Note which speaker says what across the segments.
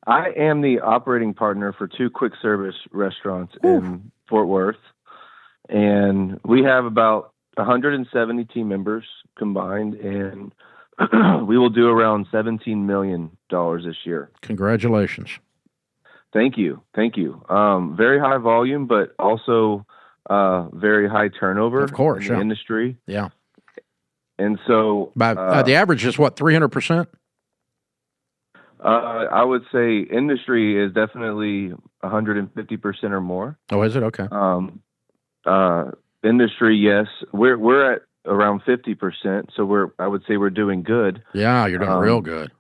Speaker 1: I am the operating partner for 2 quick service restaurants in Fort Worth, and we have about 170 team members combined, and we will do around $17 million this year.
Speaker 2: Congratulations.
Speaker 1: Thank you. Very high volume, but also very high turnover
Speaker 2: Of course,
Speaker 1: in the industry.
Speaker 2: Yeah.
Speaker 1: And so
Speaker 2: the average is what, 300%?
Speaker 1: I would say industry is definitely 150% or more.
Speaker 2: Oh, is it? Okay.
Speaker 1: Industry, yes. We're at around 50%, so I would say we're doing good.
Speaker 2: Yeah, you're doing real good.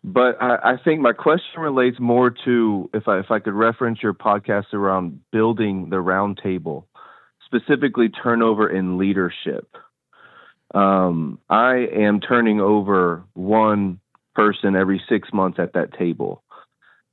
Speaker 1: But I think my question relates more to if I could reference your podcast around building the round table, specifically turnover in leadership. I am turning over one person every 6 months at that table,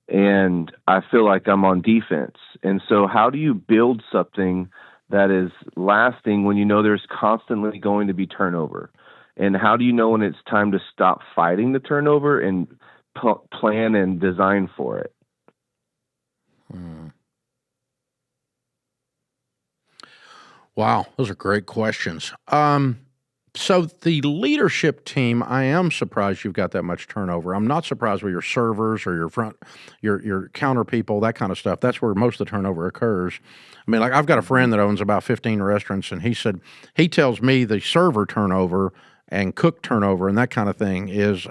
Speaker 1: and I feel like I'm on defense. And so how do you build something that is lasting when you know there's constantly going to be turnover? And how do you know when it's time to stop fighting the turnover and plan and design for it?
Speaker 2: Wow, those are great questions. So the leadership team, I am surprised you've got that much turnover. I'm not surprised with your servers or your counter people, that kind of stuff. That's where most of the turnover occurs. I mean, like I've got a friend that owns about 15 restaurants, and he said he tells me the server turnover and cook turnover and that kind of thing is,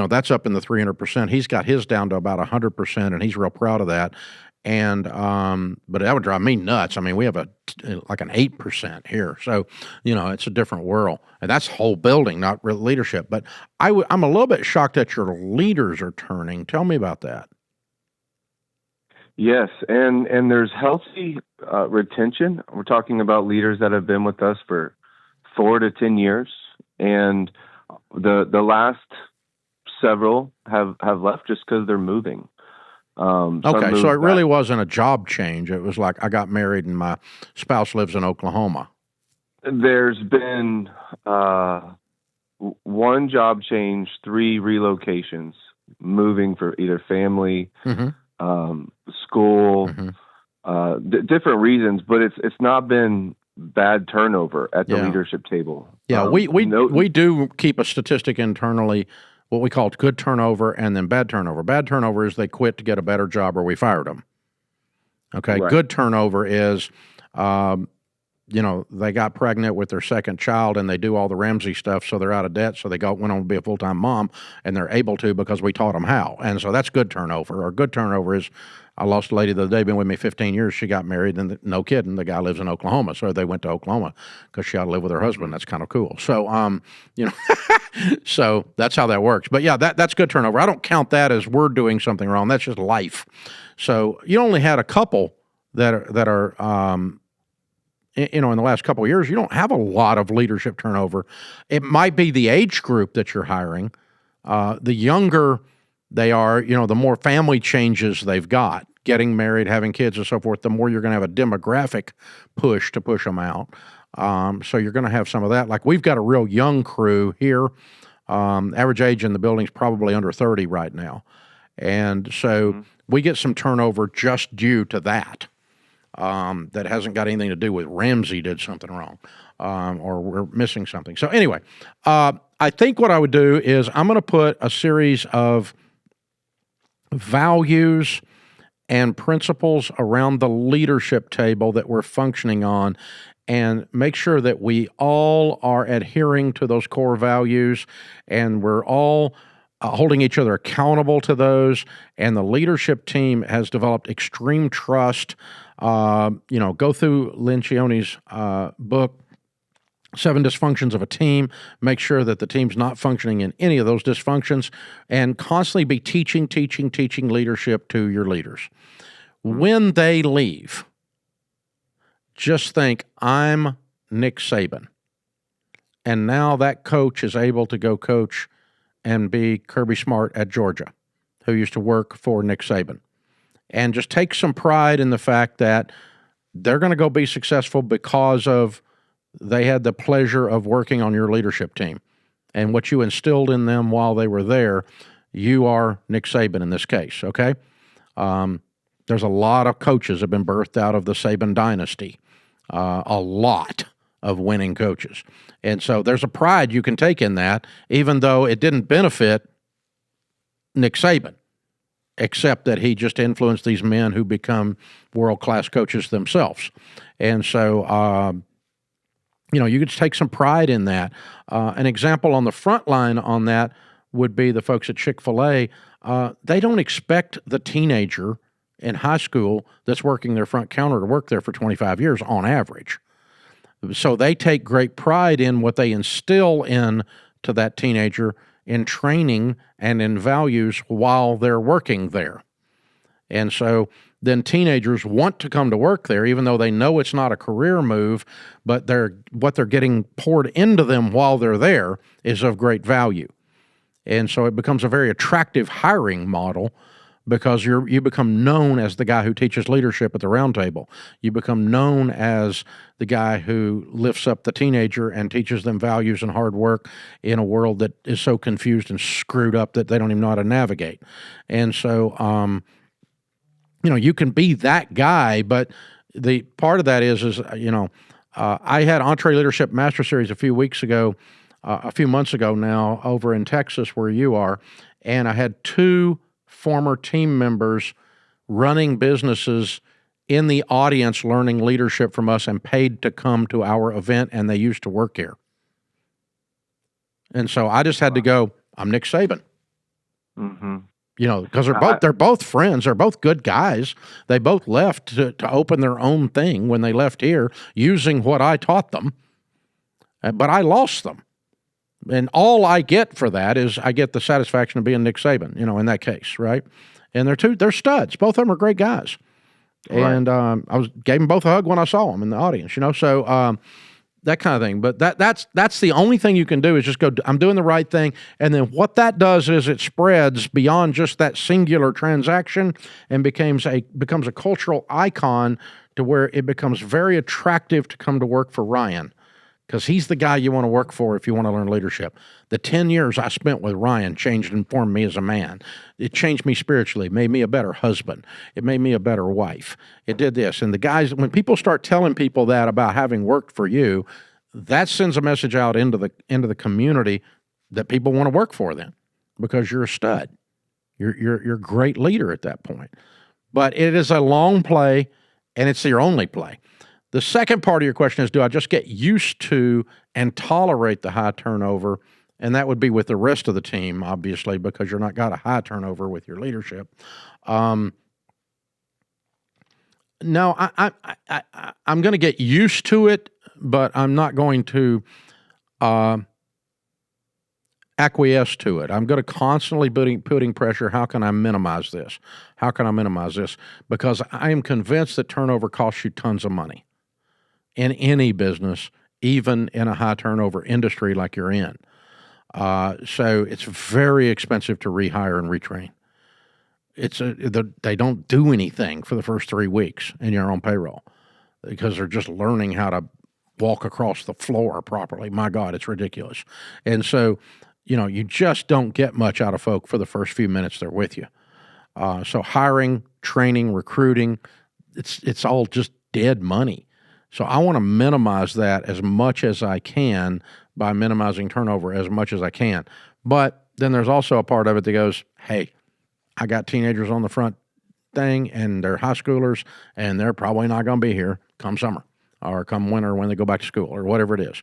Speaker 2: that's up in the 300%. He's got his down to about 100%, and he's real proud of that. And but that would drive me nuts. I mean, we have like an 8% here, so it's a different world, and that's whole building, not real leadership. But I'm a little bit shocked that your leaders are turning. Tell me about that.
Speaker 1: Yes, and there's healthy retention. We're talking about leaders that have been with us for 4 to 10 years, and the last several have left just because they're moving.
Speaker 2: Okay, so it really wasn't a job change. It was like I got married and my spouse lives in Oklahoma.
Speaker 1: There's been one job change, 3 relocations, moving for either family, school, different reasons, but it's not been bad turnover at the leadership table.
Speaker 2: Yeah, we do keep a statistic internally, what we call good turnover and then bad turnover. Bad turnover is they quit to get a better job or we fired them. Okay, right. Good turnover is, they got pregnant with their second child and they do all the Ramsey stuff, so they're out of debt, so they went on to be a full-time mom, and they're able to because we taught them how. And so that's good turnover. Or good turnover is, I lost a lady the other day, been with me 15 years. She got married, and no kidding, the guy lives in Oklahoma. So they went to Oklahoma because she ought to live with her husband. That's kind of cool. So, so that's how that works. But yeah, that's good turnover. I don't count that as we're doing something wrong. That's just life. So you only had a couple that are in the last couple of years. You don't have a lot of leadership turnover. It might be the age group that you're hiring. The younger they are, the more family changes they've got, getting married, having kids and so forth, the more you're going to have a demographic push to push them out. So you're going to have some of that. Like we've got a real young crew here. Average age in the building's probably under 30 right now. And so we get some turnover just due to that. That hasn't got anything to do with Ramsey did something wrong, or we're missing something. So anyway, I think what I would do is I'm going to put a series of values and principles around the leadership table that we're functioning on, and make sure that we all are adhering to those core values, and we're all holding each other accountable to those. And the leadership team has developed extreme trust. Go through Lencioni's book, 7 Dysfunctions of a Team. Make sure that the team's not functioning in any of those dysfunctions, and constantly be teaching leadership to your leaders. When they leave, just think, I'm Nick Saban. And now that coach is able to go coach and be Kirby Smart at Georgia, who used to work for Nick Saban. And just take some pride in the fact that they're going to go be successful because of they had the pleasure of working on your leadership team. And what you instilled in them while they were there you are Nick Saban in this case, okay? There's a lot of coaches have been birthed out of the Saban dynasty, a lot of winning coaches. And so there's a pride you can take in that, even though it didn't benefit Nick Saban, except that he just influenced these men who become world-class coaches themselves. And so, you could take some pride in that. An example on the front line on that would be the folks at Chick-fil-A. They don't expect the teenager in high school that's working their front counter to work there for 25 years on average. So they take great pride in what they instill in to that teenager in training and in values while they're working there. And so then teenagers want to come to work there, even though they know it's not a career move, but what they're getting poured into them while they're there is of great value. And so it becomes a very attractive hiring model because you become known as the guy who teaches leadership at the round table. You become known as the guy who lifts up the teenager and teaches them values and hard work in a world that is so confused and screwed up that they don't even know how to navigate. And so, you can be that guy, but the part of that is I had EntreLeadership Master Series a few months ago now, over in Texas where you are, and I had 2 former team members running businesses in the audience learning leadership from us and paid to come to our event, and they used to work here. And so I just had to go, I'm Nick Saban.
Speaker 1: Mm-hmm.
Speaker 2: Because they're both friends. They're both good guys. They both left to open their own thing when they left here using what I taught them, but I lost them. And all I get for that is I get the satisfaction of being Nick Saban, in that case, right? And they're studs. Both of them are great guys. Right. And I gave them both a hug when I saw them in the audience, so that kind of thing. But that's the only thing you can do is just go, I'm doing the right thing. And then what that does is it spreads beyond just that singular transaction and becomes a cultural icon to where it becomes very attractive to come to work for Ryan. Because he's the guy you want to work for if you want to learn leadership. The 10 years I spent with Ryan changed and formed me as a man. It changed me spiritually, made me a better husband. It made me a better wife. It did this. And the guys, when people start telling people that about having worked for you, that sends a message out into the community that people want to work for them because you're a stud. You're a great leader at that point. But it is a long play, and it's your only play. The second part of your question is, do I just get used to and tolerate the high turnover? And that would be with the rest of the team, obviously, because you're not got a high turnover with your leadership. No, I'm going to get used to it, but I'm not going to acquiesce to it. I'm going to constantly putting pressure. How can I minimize this? How can I minimize this? Because I am convinced that turnover costs you tons of money in any business, even in a high turnover industry like you're in. So it's very expensive to rehire and retrain. They don't do anything for the first 3 weeks in your own payroll because they're just learning how to walk across the floor properly. My God, it's ridiculous. And so, you just don't get much out of folk for the first few minutes they're with you. So hiring, training, recruiting, it's all just dead money. So I want to minimize that as much as I can by minimizing turnover as much as I can. But then there's also a part of it that goes, hey, I got teenagers on the front thing and they're high schoolers and they're probably not going to be here come summer or come winter when they go back to school or whatever it is.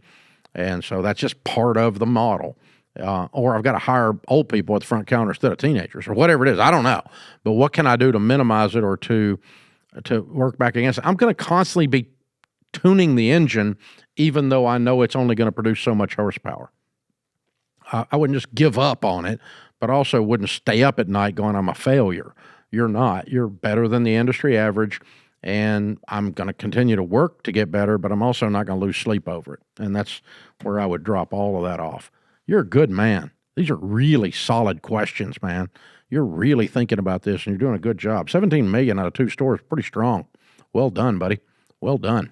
Speaker 2: And so that's just part of the model. Or I've got to hire old people at the front counter instead of teenagers or whatever it is. I don't know. But what can I do to minimize it or to work back against it? I'm going to constantly be tuning the engine, even though I know it's only going to produce so much horsepower. I wouldn't just give up on it, but also wouldn't stay up at night going, I'm a failure. You're not. You're better than the industry average, and I'm going to continue to work to get better, but I'm also not going to lose sleep over it. And that's where I would drop all of that off. You're a good man. These are really solid questions, man. You're really thinking about this, and you're doing a good job. $17 million out of 2 stores, pretty strong. Well done, buddy. Well done.